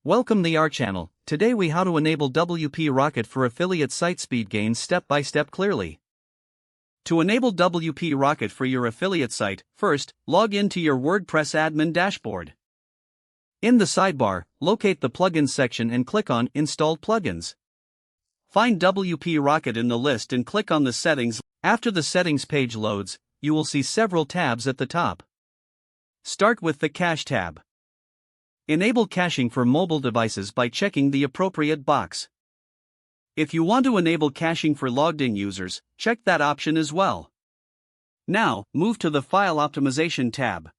Welcome to our channel. Today we how to enable WP Rocket for affiliate site speed gains step by step clearly. To enable WP Rocket for your affiliate site, first, log into your WordPress admin dashboard. In the sidebar, locate the Plugins section and click on Installed Plugins. Find WP Rocket in the list and click on the Settings. After the Settings page loads, you will see several tabs at the top. Start with the Cache tab. Enable caching for mobile devices by checking the appropriate box. If you want to enable caching for logged-in users, check that option as well. Now, move to the File Optimization tab.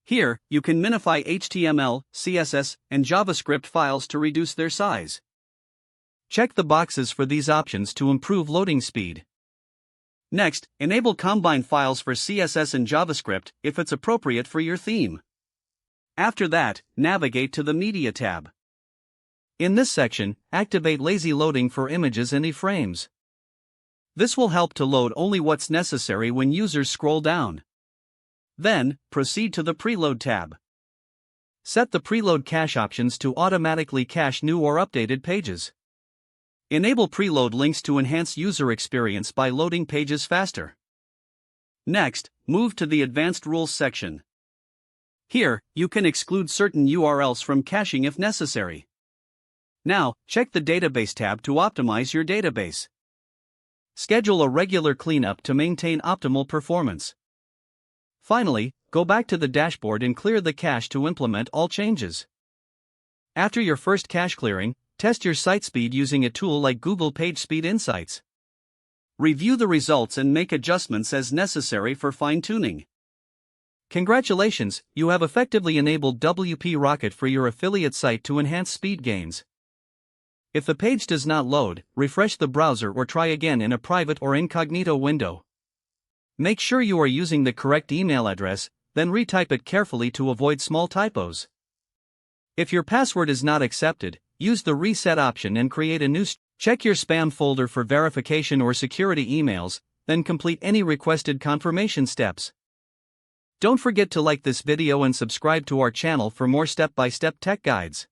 Here, you can minify HTML, CSS, and JavaScript files to reduce their size. Check the boxes for these options to improve loading speed. Next, enable combine files for CSS and JavaScript if it's appropriate for your theme. After that, navigate to the Media tab. In this section, activate lazy loading for images and iframes. This will help to load only what's necessary when users scroll down. Then, proceed to the Preload tab. Set the preload cache options to automatically cache new or updated pages. Enable preload links to enhance user experience by loading pages faster. Next, move to the Advanced Rules section. Here, you can exclude certain URLs from caching if necessary. Now, check the Database tab to optimize your database. Schedule a regular cleanup to maintain optimal performance. Finally, go back to the dashboard and clear the cache to implement all changes. After your first cache clearing, test your site speed using a tool like Google PageSpeed Insights. Review the results and make adjustments as necessary for fine-tuning. Congratulations, you have effectively enabled WP Rocket for your affiliate site to enhance speed gains. If the page does not load, refresh the browser or try again in a private or incognito window. Make sure you are using the correct email address, then retype it carefully to avoid small typos. If your password is not accepted, use the reset option and create a new. Check your spam folder for verification or security emails, then complete any requested confirmation steps. Don't forget to like this video and subscribe to our channel for more step-by-step tech guides.